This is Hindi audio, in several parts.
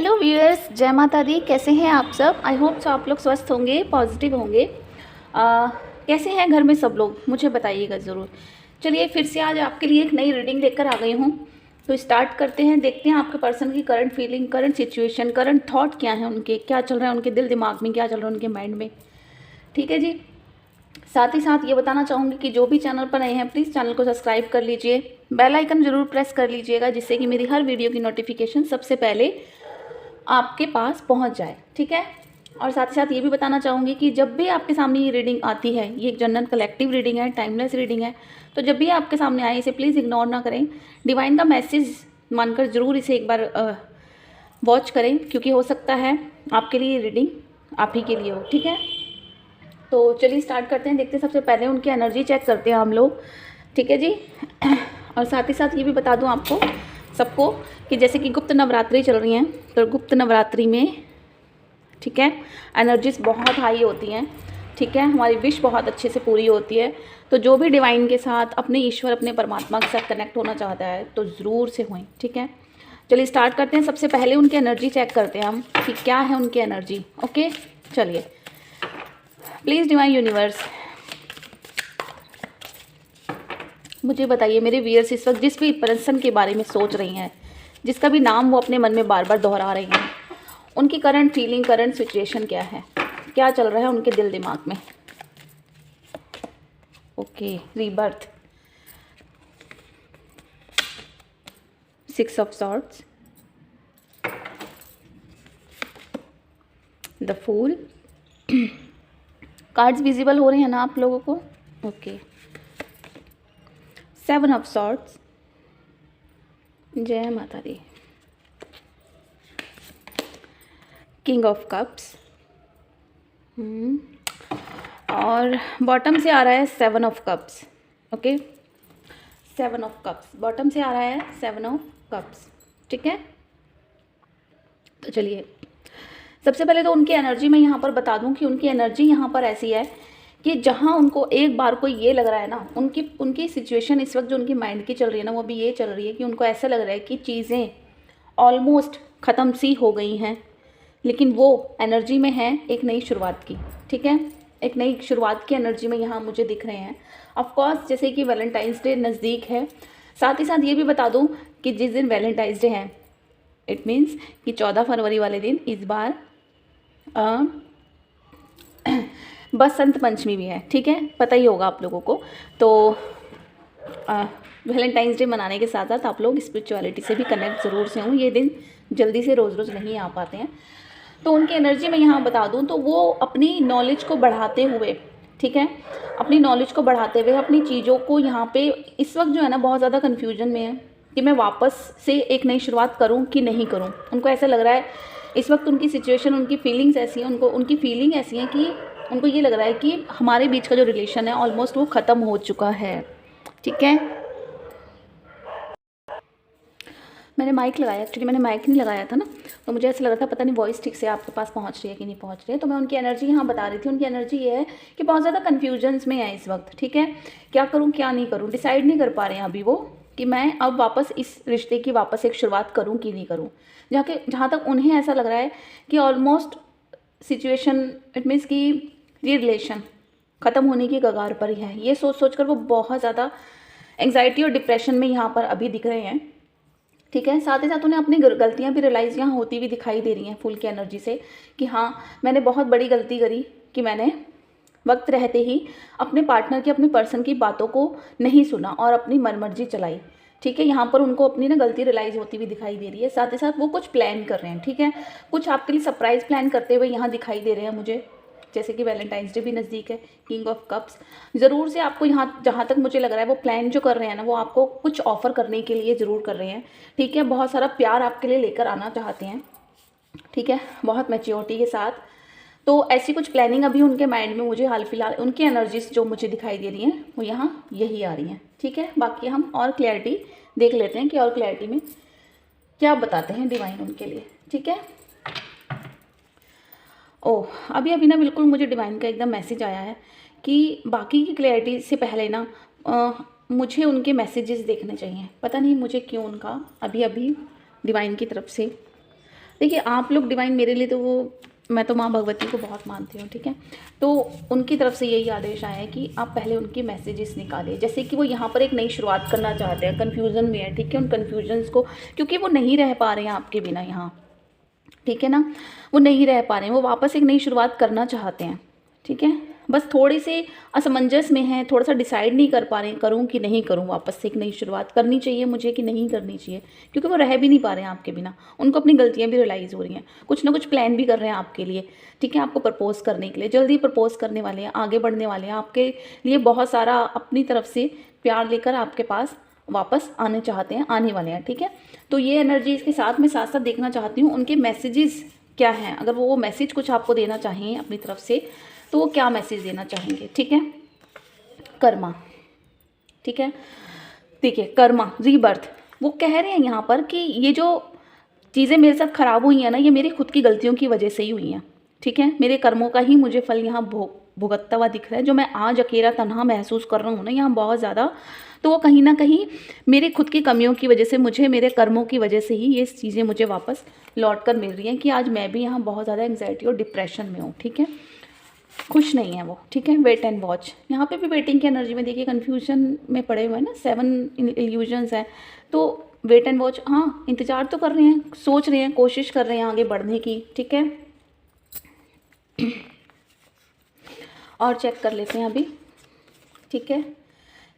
हेलो व्यूअर्स, जय माता दी। कैसे हैं आप सब? आई होप सो आप लोग स्वस्थ होंगे, पॉजिटिव होंगे। कैसे हैं घर में सब लोग, मुझे बताइएगा ज़रूर। चलिए फिर से आज आपके लिए एक नई रीडिंग लेकर आ गई हूँ। तो स्टार्ट करते हैं, देखते हैं आपके पर्सन की current feeling, current situation, current through क्या है उनके, क्या चल रहा है उनके दिल दिमाग में, क्या चल रहा है उनके माइंड में। ठीक है जी। साथ ही साथ ये बताना चाहूँगी कि जो भी चैनल पर नए हैं प्लीज़ चैनल को सब्सक्राइब कर लीजिए, बेल आइकन ज़रूर प्रेस कर लीजिएगा, जिससे कि मेरी हर वीडियो की नोटिफिकेशन सबसे पहले आपके पास पहुंच जाए। ठीक है। और साथ ही साथ ये भी बताना चाहूँगी कि जब भी आपके सामने ये रीडिंग आती है, ये एक जनरल कलेक्टिव रीडिंग है, टाइमलेस रीडिंग है, तो जब भी आपके सामने आए इसे प्लीज़ इग्नोर ना करें। डिवाइन का मैसेज मानकर ज़रूर इसे एक बार वॉच करें, क्योंकि हो सकता है आपके लिए रीडिंग आप ही के लिए हो। ठीक है। तो चलिए स्टार्ट करते हैं, देखते हैं। सबसे पहले उनकी एनर्जी चेक करते हैं हम लोग। ठीक है जी। और साथ ही साथ ये भी बता दूं आपको सबको कि जैसे कि गुप्त नवरात्रि चल रही हैं, तो गुप्त नवरात्रि में ठीक है एनर्जीज बहुत हाई होती हैं। ठीक है। हमारी विश बहुत अच्छे से पूरी होती है। तो जो भी डिवाइन के साथ, अपने ईश्वर, अपने परमात्मा के साथ कनेक्ट होना चाहता है तो ज़रूर से होएं। ठीक है। चलिए स्टार्ट करते हैं। सबसे पहले उनकी एनर्जी चेक करते हैं हम कि क्या है उनकी एनर्जी। ओके चलिए, प्लीज़ डिवाइन यूनिवर्स मुझे बताइए, मेरे व्यूअर्स इस वक्त जिस भी पर्सन के बारे में सोच रही हैं, जिसका भी नाम वो अपने मन में बार बार दोहरा रही हैं, उनकी करंट फीलिंग, करंट सिचुएशन क्या है, क्या चल रहा है उनके दिल दिमाग में। Okay, rebirth, 6 of swords, the fool. Cards visible हो रहे हैं ना आप लोगों को? ओके, 7 ऑफ सॉर्ड्स, जय माता दी, किंग ऑफ कप्स, और बॉटम से आ रहा है 7 of cups. Okay, 7 of cups bottom से आ रहा है, 7 ऑफ कप्स। ठीक है। तो चलिए सबसे पहले तो उनकी एनर्जी मैं यहाँ पर बता दूँ कि उनकी एनर्जी यहाँ पर ऐसी है कि जहाँ उनको एक बार को ये लग रहा है ना, उनकी सिचुएशन इस वक्त जो उनकी माइंड की चल रही है ना, वो भी ये चल रही है कि उनको ऐसा लग रहा है कि चीज़ें ऑलमोस्ट ख़त्म सी हो गई हैं, लेकिन वो एनर्जी में है एक नई शुरुआत की। ठीक है। एक नई शुरुआत की एनर्जी में यहाँ मुझे दिख रहे हैं। ऑफकोर्स जैसे कि वैलेंटाइंस डे नज़दीक है। साथ ही साथ ये भी बता दूँ कि जिस दिन वैलेंटाइंस डे है, इट मीन्स कि 14 फरवरी वाले दिन इस बार बसंत पंचमी भी है। ठीक है, पता ही होगा आप लोगों को। तो वैलेंटाइंस डे मनाने के साथ साथ आप लोग स्पिरिचुअलिटी से भी कनेक्ट ज़रूर से हों। ये दिन जल्दी से रोज़ रोज़ नहीं आ पाते हैं। तो उनकी एनर्जी में यहाँ बता दूँ तो वो अपनी नॉलेज को बढ़ाते हुए, ठीक है, अपनी नॉलेज को बढ़ाते हुए अपनी चीज़ों को यहाँ पे इस वक्त जो है ना बहुत ज़्यादा कन्फ्यूजन में है कि मैं वापस से एक नई शुरुआत करूँ कि नहीं करूँ। उनको ऐसा लग रहा है इस वक्त उनकी सिचुएशन, उनकी फीलिंग्स ऐसी हैं, उनकी फीलिंग ऐसी है कि उनको ये लग रहा है कि हमारे बीच का जो रिलेशन है ऑलमोस्ट वो ख़त्म हो चुका है। ठीक है। मैंने माइक लगाया, एक्चुअली मैंने माइक नहीं लगाया था ना, तो मुझे ऐसा लग रहा था पता नहीं वॉइस ठीक से आपके पास पहुंच रही है कि नहीं पहुंच रही है। तो मैं उनकी एनर्जी यहाँ बता रही थी। उनकी एनर्जी ये है कि बहुत ज़्यादा कन्फ्यूजन्स में है इस वक्त। ठीक है। क्या करूँ क्या नहीं करूँ, डिसाइड नहीं कर पा रहे हैं अभी वो कि मैं अब वापस इस रिश्ते की वापस एक शुरुआत करूँ कि नहीं करूँ। जहाँ तक उन्हें ऐसा लग रहा है कि ऑलमोस्ट सिचुएशन, इट मीन्स कि ये रिलेशन ख़त्म होने की कगार पर ही है। ये सोच कर वो बहुत ज़्यादा एंग्जाइटी और डिप्रेशन में यहाँ पर अभी दिख रहे हैं। ठीक है। साथ ही साथ उन्हें अपनी गलतियाँ भी रियलाइज़ यहाँ होती हुई दिखाई दे रही हैं फूल की एनर्जी से कि हाँ, मैंने बहुत बड़ी गलती करी कि मैंने वक्त रहते ही अपने पार्टनर की, अपने पर्सन की बातों को नहीं सुना और अपनी मनमर्जी चलाई। ठीक है। यहाँ पर उनको अपनी ना गलती रियलाइज़ होती हुई दिखाई दे रही है। साथ ही साथ वो कुछ प्लान कर रहे हैं। ठीक है। कुछ आपके लिए सरप्राइज़ प्लान करते हुए यहाँ दिखाई दे रहे हैं मुझे। जैसे कि वैलेंटाइंस डे भी नज़दीक है, किंग ऑफ कप्स, ज़रूर से आपको यहाँ, जहाँ तक मुझे लग रहा है, वो प्लान जो कर रहे हैं ना, वो आपको कुछ ऑफ़र करने के लिए ज़रूर कर रहे हैं। ठीक है। बहुत सारा प्यार आपके लिए लेकर आना चाहते हैं। ठीक है। बहुत मैच्योरिटी के साथ। तो ऐसी कुछ प्लानिंग अभी उनके माइंड में मुझे हाल फिलहाल उनकी एनर्जीज जो मुझे दिखाई दे रही हैं वो यहाँ यही आ रही हैं। ठीक है। बाकी हम और क्लैरिटी देख लेते हैं कि और क्लैरिटी में क्या बताते हैं डिवाइन उनके लिए। ठीक है। ओह, अभी ना बिल्कुल मुझे डिवाइन का एकदम मैसेज आया है कि बाकी की क्लैरिटी से पहले ना मुझे उनके मैसेजेस देखने चाहिए। पता नहीं मुझे क्यों उनका अभी डिवाइन की तरफ से देखिए आप लोग डिवाइन मेरे लिए तो वो, मैं तो माँ भगवती को बहुत मानती हूँ, ठीक है। तो उनकी तरफ से यही आदेश आया है कि आप पहले उनके मैसेजेस निकालें, जैसे कि वो यहाँ पर एक नई शुरुआत करना चाहते हैं, कन्फ्यूज़न में है, ठीक है। उन कन्फ्यूजन्स को, क्योंकि वो नहीं रह पा रहे हैं आपके बिना यहाँ, ठीक है ना, वो नहीं रह पा रहे हैं, वो वापस एक नई शुरुआत करना चाहते हैं, ठीक है। बस थोड़े से असमंजस में हैं, थोड़ा सा डिसाइड नहीं कर पा रहे हैं, करूं कि नहीं करूं, वापस से एक नई शुरुआत करनी चाहिए मुझे कि नहीं करनी चाहिए, क्योंकि वो रह भी नहीं पा रहे हैं आपके बिना। उनको अपनी गलतियां भी रियलाइज़ हो रही हैं, कुछ ना कुछ प्लान भी कर रहे हैं आपके लिए, ठीक है, आपको प्रपोज करने के लिए, जल्दी प्रपोज करने वाले हैं, आगे बढ़ने वाले हैं, आपके लिए बहुत सारा अपनी तरफ से प्यार लेकर आपके पास वापस आने चाहते हैं, आने वाले हैं, ठीक है। तो ये एनर्जीज़ के साथ मैं साथ साथ देखना चाहती हूँ उनके मैसेजेस क्या हैं, अगर वो मैसेज कुछ आपको देना चाहें अपनी तरफ से तो वो क्या मैसेज देना चाहेंगे, ठीक है। कर्मा, ठीक है, देखिए कर्मा रीबर्थ, वो कह रहे हैं यहाँ पर कि ये जो चीज़ें मेरे साथ ख़राब हुई हैं ना, ये मेरी खुद की गलतियों की वजह से ही हुई हैं, ठीक है। मेरे कर्मों का ही मुझे फल यहाँ भुगतता हुआ दिख रहा है, जो मैं आज अकेला तन्हा महसूस कर रहा हूँ ना यहाँ बहुत ज़्यादा, तो वो कहीं ना कहीं मेरे खुद की कमियों की वजह से, मुझे मेरे कर्मों की वजह से ही ये चीज़ें मुझे वापस लौट कर मिल रही हैं कि आज मैं भी यहाँ बहुत ज़्यादा एंग्जाइटी और डिप्रेशन में हूँ, ठीक है। खुश नहीं है वो, ठीक है। वेट एंड वॉच, यहाँ पे भी वेटिंग की एनर्जी में देखिए कन्फ्यूजन में पड़े हुए हैं ना, 7 इल्यूजन्स हैं, तो वेट एंड वॉच, हाँ इंतज़ार तो कर रहे हैं, सोच रहे हैं, कोशिश कर रहे हैं आगे बढ़ने की, ठीक है। और चेक कर लेते हैं अभी, ठीक है।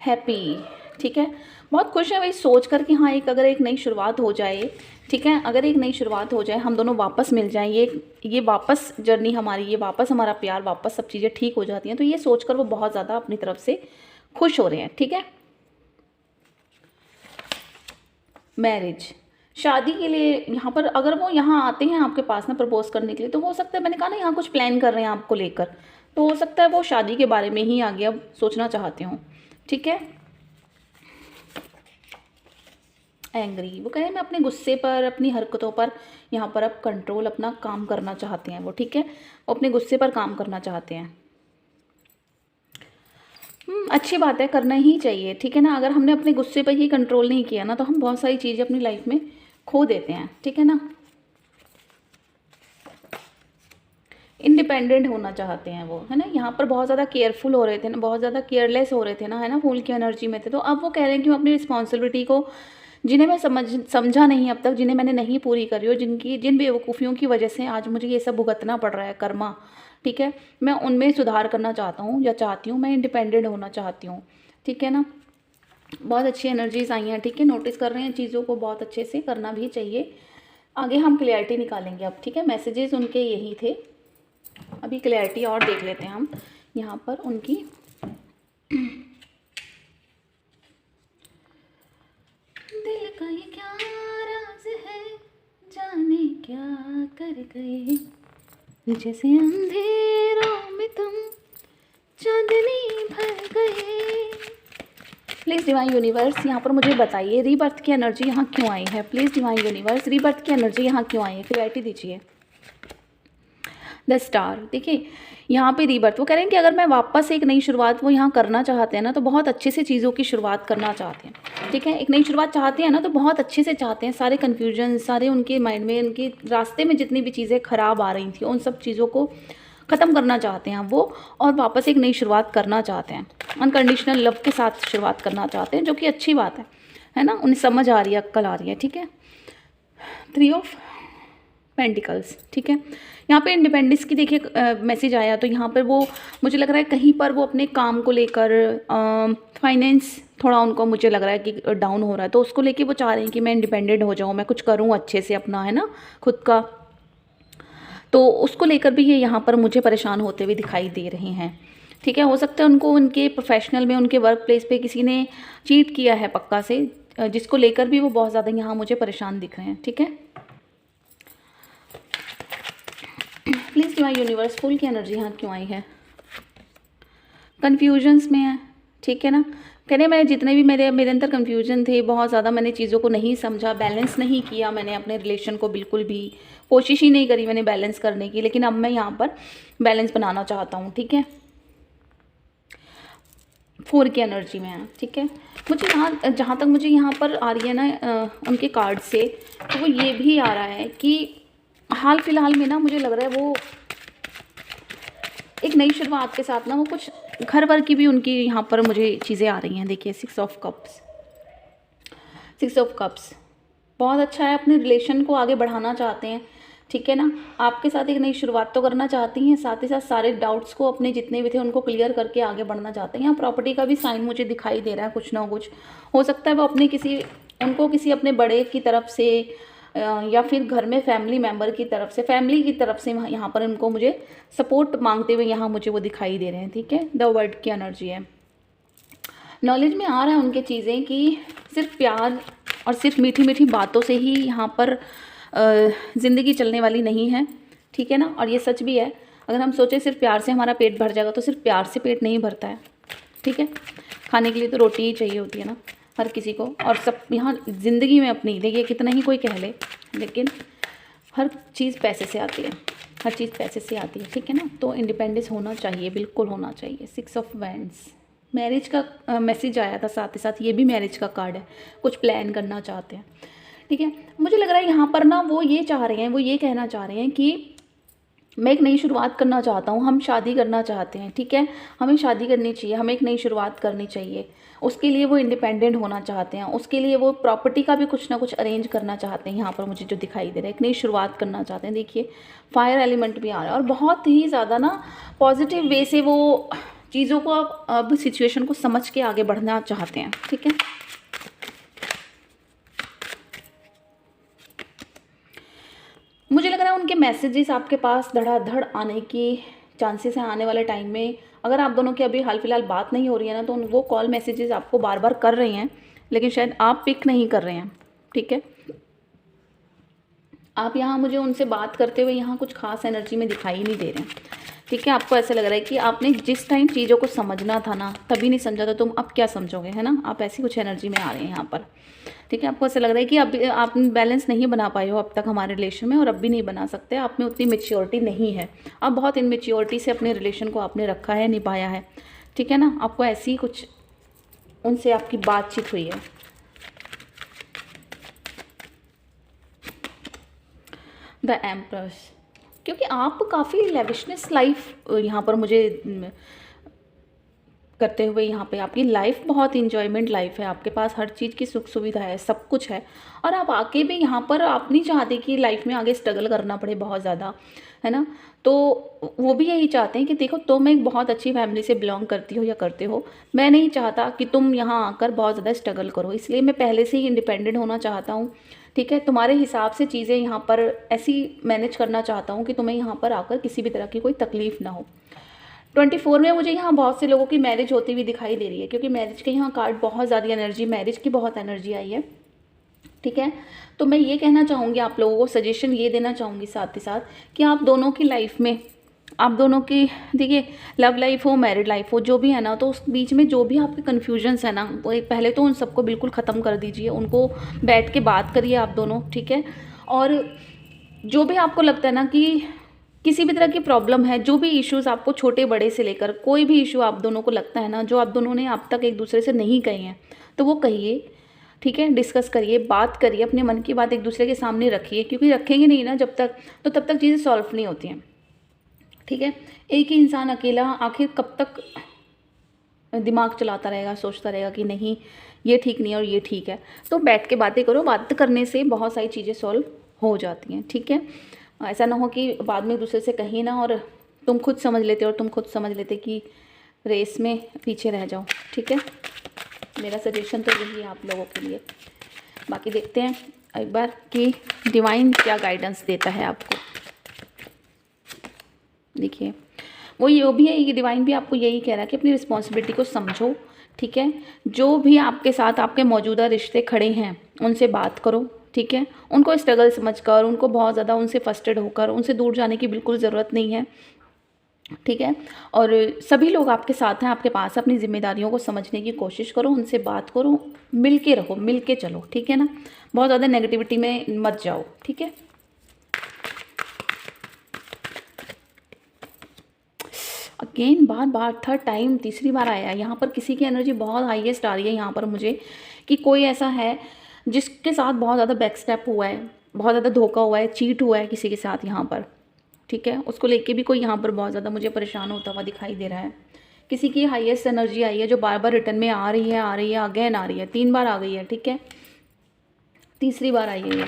हैप्पी, ठीक है, बहुत खुश है भाई, सोच कर कि हाँ एक अगर एक नई शुरुआत हो जाए, ठीक है, अगर एक नई शुरुआत हो जाए, हम दोनों वापस मिल जाएं, ये वापस जर्नी हमारी, ये वापस हमारा प्यार, वापस सब चीज़ें ठीक हो जाती हैं, तो ये सोचकर वो बहुत ज़्यादा अपनी तरफ से खुश हो रहे हैं, ठीक है। मैरिज, शादी के लिए यहाँ पर अगर वो यहाँ आते हैं आपके पास ना प्रपोज करने के लिए, तो हो सकता है, मैंने कहा ना यहाँ कुछ प्लान कर रहे हैं आपको लेकर, तो हो सकता है वो शादी के बारे में ही आगे अब सोचना चाहते हों, ठीक है। एंग्री, वो कह रहे हैं मैं अपने गुस्से पर, अपनी हरकतों पर यहाँ पर अब कंट्रोल अपना काम करना चाहते हैं वो, ठीक है, वो अपने गुस्से पर काम करना चाहते हैं। अच्छी बात है, करना ही चाहिए, ठीक है ना। अगर हमने अपने गुस्से पर ही कंट्रोल नहीं किया ना, तो हम बहुत सारी चीज़ें अपनी लाइफ में खो देते हैं, ठीक है ना। इंडिपेंडेंट होना चाहते हैं वो, है ना। यहाँ पर बहुत ज़्यादा केयरफुल हो रहे थे ना, बहुत ज़्यादा केयरलेस हो रहे थे ना, है ना, फूल की एनर्जी में थे, तो अब वो कह रहे हैं कि मैं अपनी रिस्पॉन्सिबिलिटी को, जिन्हें मैं समझा नहीं अब तक, जिन्हें मैंने नहीं पूरी करी हो, जिन बेवकूफ़ियों की वजह से आज मुझे ये सब भुगतना पड़ रहा है कर्मा, ठीक है, मैं उनमें सुधार करना चाहता हूँ या चाहती हूँ, मैं इंडिपेंडेंट होना चाहती हूँ, ठीक है ना। बहुत अच्छी एनर्जीज आई हैं, ठीक है, नोटिस कर रहे हैं चीज़ों को, बहुत अच्छे से करना भी चाहिए। आगे हम क्लैरिटी निकालेंगे अब, ठीक है। मैसेजेस उनके यही थे, अभी क्लैरिटी और देख लेते हैं हम यहाँ पर उनकी। दिल का ये क्या राज है, जाने क्या कर गए, जैसे अंधेरों में तुम चांदनी भर गए। प्लीज़ डिवाइन यूनिवर्स यहाँ पर मुझे बताइए रीबर्थ की एनर्जी यहाँ क्यों आई है। प्लीज़ डिवाइन यूनिवर्स रीबर्थ की एनर्जी यहाँ क्यों आई है, क्लैरिटी दीजिए। द स्टार, देखिए यहाँ पे रीबर्थ, वो कह रहे हैं कि अगर मैं वापस एक नई शुरुआत वो यहाँ करना चाहते हैं ना, तो बहुत अच्छे से चीज़ों की शुरुआत करना चाहते हैं, ठीक है। एक नई शुरुआत चाहते हैं ना, तो बहुत अच्छे से चाहते हैं, सारे कन्फ्यूजन, सारे उनके माइंड में, उनके रास्ते में जितनी भी चीज़ें ख़राब आ रही थी, उन सब चीज़ों को ख़त्म करना चाहते हैं वो, और वापस एक नई शुरुआत करना चाहते हैं, अनकंडीशनल लव के साथ शुरुआत करना चाहते हैं, जो कि अच्छी बात है ना। उन्हें समझ आ रही है, अक्ल आ रही है, ठीक है। 3 ऑफ पेंटिकल्स, ठीक है। यहाँ पे इंडिपेंडेंस की देखिए मैसेज आया, तो यहाँ पर वो मुझे लग रहा है कहीं पर वो अपने काम को लेकर, फाइनेंस थोड़ा उनको मुझे लग रहा है कि डाउन हो रहा है, तो उसको लेके वो चाह रहे हैं कि मैं इंडिपेंडेंट हो जाऊँ, मैं कुछ करूँ अच्छे से अपना, है ना, खुद का, तो उसको लेकर भी ये यहाँ पर मुझे परेशान होते हुए दिखाई दे रहे हैं, ठीक है। हो सकता है उनको उनके प्रोफेशनल में, उनके वर्क प्लेस पे किसी ने चीट किया है पक्का से, जिसको लेकर भी वो बहुत ज़्यादा यहाँ मुझे परेशान दिख रहे हैं, ठीक है। प्लीज़ डिवाइन यूनिवर्स फुल की एनर्जी यहाँ क्यों आई है, कन्फ्यूजन्स में है, ठीक है ना। कहने मैं जितने भी मेरे अंदर कन्फ्यूजन थे, बहुत ज़्यादा मैंने चीज़ों को नहीं समझा, बैलेंस नहीं किया मैंने अपने रिलेशन को, बिल्कुल भी कोशिश ही नहीं करी मैंने बैलेंस करने की, लेकिन अब मैं यहाँ पर बैलेंस बनाना चाहता हूँ, ठीक है। 4 की एनर्जी में है, ठीक है। मुझे यहाँ जहाँ तक मुझे यहाँ पर आ रही है ना उनके कार्ड से, तो वो ये भी आ रहा है कि हाल फिलहाल में ना मुझे लग रहा है वो एक नई शुरुआत के साथ ना वो कुछ घर वर की भी उनकी यहाँ पर मुझे चीज़ें आ रही हैं। देखिए 6 ऑफ कप्स, 6 ऑफ कप्स बहुत अच्छा है, अपने रिलेशन को आगे बढ़ाना चाहते हैं, ठीक है ना। आपके साथ एक नई शुरुआत तो करना चाहती हैं, साथ ही साथ सारे डाउट्स को अपने जितने भी थे उनको क्लियर करके आगे बढ़ना चाहते हैं। यहाँ प्रॉपर्टी का भी साइन मुझे दिखाई दे रहा है, कुछ ना कुछ हो सकता है वो अपने किसी अपने बड़े की तरफ से या फिर घर में फैमिली मेम्बर की तरफ से, फैमिली की तरफ से यहाँ पर उनको मुझे सपोर्ट मांगते हुए यहाँ मुझे वो दिखाई दे रहे हैं, ठीक है। द वर्ड की एनर्जी है, नॉलेज में आ रहा है उनके चीज़ें कि सिर्फ प्यार और सिर्फ मीठी मीठी बातों से ही यहाँ पर ज़िंदगी चलने वाली नहीं है, ठीक है ना। और ये सच भी है, अगर हम सोचें सिर्फ प्यार से हमारा पेट भर जाएगा तो सिर्फ प्यार से पेट नहीं भरता है, ठीक है। खाने के लिए तो रोटी ही चाहिए होती है ना हर किसी को, और सब यहाँ ज़िंदगी में अपनी देखिए कितना ही कोई कह ले, लेकिन हर चीज़ पैसे से आती है, हर चीज़ पैसे से आती है, ठीक है ना। तो इंडिपेंडेंस होना चाहिए, बिल्कुल होना चाहिए। 6 ऑफ वैंड्स मैरिज का मैसेज आया था, साथ ही साथ ये भी मैरिज का कार्ड है, कुछ प्लान करना चाहते हैं, ठीक है। मुझे लग रहा है यहाँ पर ना वो ये चाह रहे हैं, वो ये कहना चाह रहे हैं कि मैं एक नई शुरुआत करना चाहता हूँ, हम शादी करना चाहते हैं, ठीक है। हमें शादी करनी चाहिए, हमें एक नई शुरुआत करनी चाहिए, उसके लिए वो इंडिपेंडेंट होना चाहते हैं, उसके लिए वो प्रॉपर्टी का भी कुछ ना कुछ अरेंज करना चाहते हैं। यहाँ पर मुझे जो दिखाई दे रहा है, एक नई शुरुआत करना चाहते हैं। देखिए फायर एलिमेंट भी आ रहा है और बहुत ही ज़्यादा ना पॉजिटिव वे से वो चीज़ों को अब सिचुएशन को समझ के आगे बढ़ना चाहते हैं, ठीक है। मुझे लग रहा है उनके मैसेजेस आपके पास धड़ाधड़ आने की चांसेस हैं आने वाले टाइम में। अगर आप दोनों की अभी हाल फिलहाल बात नहीं हो रही है ना, तो वो कॉल मैसेजेस आपको बार बार कर रही हैं, लेकिन शायद आप पिक नहीं कर रहे हैं, ठीक है। आप यहाँ मुझे उनसे बात करते हुए यहाँ कुछ खास एनर्जी में दिखाई नहीं दे रहे हैं, ठीक है। आपको ऐसा लग रहा है कि आपने जिस टाइम चीज़ों को समझना था ना तभी नहीं समझा, तो तुम अब क्या समझोगे, है ना। आप ऐसी कुछ एनर्जी में आ रहे हैं यहाँ पर, ठीक है। आपको ऐसा लग रहा है कि अब आप बैलेंस नहीं बना पाए हो अब तक हमारे रिलेशन में, और अब भी नहीं बना सकते। आप में उतनी मेच्योरिटी नहीं है, अब बहुत इनमेच्योरिटी से अपने रिलेशन को आपने रखा है, निभाया है, ठीक है ना। आपको ऐसी कुछ उनसे आपकी बातचीत हुई है। द एम्प्रेस, क्योंकि आप काफ़ी लेविशनेस लाइफ यहाँ पर मुझे करते हुए, यहाँ पे आपकी लाइफ बहुत इंजॉयमेंट लाइफ है, आपके पास हर चीज़ की सुख सुविधा है, सब कुछ है। और आप आके भी यहाँ पर आप नहीं चाहते कि लाइफ में आगे स्ट्रगल करना पड़े बहुत ज़्यादा, है ना। तो वो भी यही चाहते हैं कि देखो तुम एक बहुत अच्छी फैमिली से बिलोंग करती हो या करते हो, मैं नहीं चाहता कि तुम यहाँ आकर बहुत ज़्यादा स्ट्रगल करो, इसलिए मैं पहले से ही इंडिपेंडेंट होना चाहता हूँ, ठीक है। तुम्हारे हिसाब से चीज़ें यहाँ पर ऐसी मैनेज करना चाहता हूँ कि तुम्हें यहाँ पर आकर किसी भी तरह की कोई तकलीफ़ ना हो। 24 में मुझे यहाँ बहुत से लोगों की मैरिज होती हुई दिखाई दे रही है, क्योंकि मैरिज के यहाँ कार्ड बहुत ज़्यादा एनर्जी, मैरिज की बहुत एनर्जी आई है, ठीक है। तो मैं ये कहना चाहूँगी आप लोगों को, सजेशन ये देना चाहूँगी साथ ही साथ कि आप दोनों की लाइफ में, आप दोनों की देखिए लव लाइफ हो, मैरिड लाइफ हो, जो भी है ना, तो उस बीच में जो भी आपके कन्फ्यूजन्स है ना, वो पहले तो उन सबको बिल्कुल ख़त्म कर दीजिए, उनको बैठ के बात करिए आप दोनों, ठीक है। और जो भी आपको लगता है ना कि किसी भी तरह की प्रॉब्लम है, जो भी इश्यूज़ आपको छोटे बड़े से लेकर कोई भी इशू आप दोनों को लगता है ना, जो आप दोनों ने अब तक एक दूसरे से नहीं कहे हैं, तो वो कहिए, ठीक है। डिस्कस करिए, बात करिए, अपने मन की बात एक दूसरे के सामने रखिए, क्योंकि रखेंगे नहीं ना जब तक, तो तब तक चीज़ें सॉल्व नहीं होती हैं, ठीक है। एक ही इंसान अकेला आखिर कब तक दिमाग चलाता रहेगा, सोचता रहेगा कि नहीं ये ठीक नहीं है और ये ठीक है। तो बैठ के बातें करो, बात करने से बहुत सारी चीज़ें सॉल्व हो जाती हैं, ठीक है। ऐसा ना हो कि बाद में एक दूसरे से कहीं ना और तुम खुद समझ लेते और तुम खुद समझ लेते कि रेस में पीछे रह जाओ, ठीक है। मेरा सजेशन तो यही है आप लोगों के लिए। बाकी देखते हैं एक बार कि डिवाइन क्या गाइडेंस देता है आपको। देखिए वो ये भी है कि डिवाइन भी आपको यही कह रहा है कि अपनी रिस्पॉन्सिबिलिटी को समझो, ठीक है। जो भी आपके साथ आपके मौजूदा रिश्ते खड़े हैं उनसे बात करो, ठीक है। उनको स्ट्रगल समझकर, उनको बहुत ज़्यादा उनसे फ्रस्ट्रेट होकर उनसे दूर जाने की बिल्कुल ज़रूरत नहीं है, ठीक है। और सभी लोग आपके साथ हैं, आपके पास, अपनी जिम्मेदारियों को समझने की कोशिश करो, उनसे बात करो, मिल के रहो, मिल के चलो, ठीक है ना। बहुत ज़्यादा नेगेटिविटी में मत जाओ, ठीक है। अगेन बार थर्ड टाइम, तीसरी बार आया है। यहाँ पर किसी की एनर्जी बहुत हाईएस्ट आ रही है यहाँ पर मुझे, कि कोई ऐसा है जिसके साथ बहुत ज़्यादा बैक स्टेप हुआ है, बहुत ज़्यादा धोखा हुआ है, चीट हुआ है किसी के साथ यहाँ पर, ठीक है। उसको लेके भी कोई यहाँ पर बहुत ज़्यादा मुझे परेशान होता हुआ दिखाई दे रहा है। किसी की हाईएस्ट एनर्जी आई है जो बार बार रिटर्न में आ रही है अगेन आ रही है, 3 बार आ गई है, ठीक है, तीसरी बार आई है ये।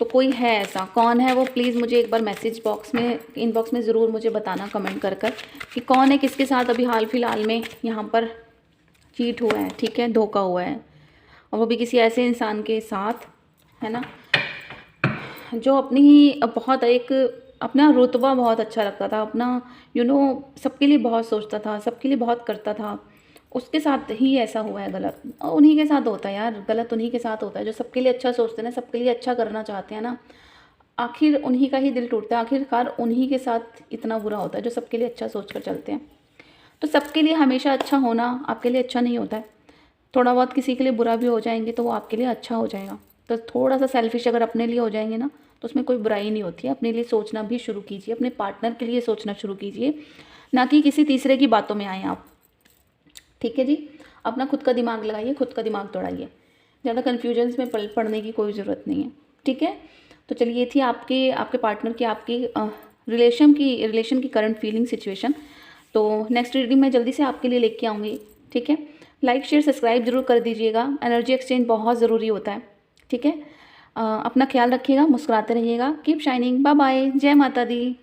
तो कोई है ऐसा, कौन है वो प्लीज़ मुझे एक बार मैसेज बॉक्स में, इनबॉक्स में ज़रूर मुझे बताना कमेंट कर कि कौन है, किसके साथ अभी हाल फिलहाल में यहाँ पर चीट हुआ है, ठीक है, धोखा हुआ है, और वो भी किसी ऐसे इंसान के साथ, है ना, जो अपनी ही बहुत एक अपना रुतबा बहुत अच्छा रखता था, अपना सबके लिए बहुत सोचता था, सबके लिए बहुत करता था, उसके साथ ही ऐसा हुआ है गलत। और उन्हीं के साथ होता है यार, गलत उन्हीं के साथ होता है जो सबके लिए अच्छा सोचते हैं ना, सबके लिए अच्छा करना चाहते हैं ना, आखिर उन्हीं का ही दिल टूटता है, आखिरकार उन्हीं के साथ इतना बुरा होता है जो सबके लिए अच्छा सोच कर चलते हैं। तो सबके लिए हमेशा अच्छा होना आपके लिए अच्छा नहीं होता है, थोड़ा बहुत किसी के लिए बुरा भी हो जाएंगे तो वो आपके लिए अच्छा हो जाएगा। तो थोड़ा सा सेल्फिश अगर अपने लिए हो जाएंगे ना तो उसमें कोई बुराई नहीं होती है। अपने लिए सोचना भी शुरू कीजिए, अपने पार्टनर के लिए सोचना शुरू कीजिए, ना कि किसी तीसरे की बातों में आए आप, ठीक है जी। अपना खुद का दिमाग लगाइए, खुद का दिमाग दौड़ाइए, ज़्यादा कन्फ्यूजन्स में पढ़ने की कोई ज़रूरत नहीं है, ठीक है। तो चलिए ये थी आपके पार्टनर की, आपकी रिलेशन की करंट फीलिंग सिचुएशन। तो नेक्स्ट रीडिंग मैं जल्दी से आपके लिए लेके आऊँगी, ठीक है। लाइक शेयर सब्सक्राइब जरूर कर दीजिएगा, एनर्जी एक्सचेंज बहुत ज़रूरी होता है, ठीक है। अपना ख्याल रखिएगा, मुस्कुराते रहिएगा, कीप शाइनिंग, बाय बाय, जय माता दी।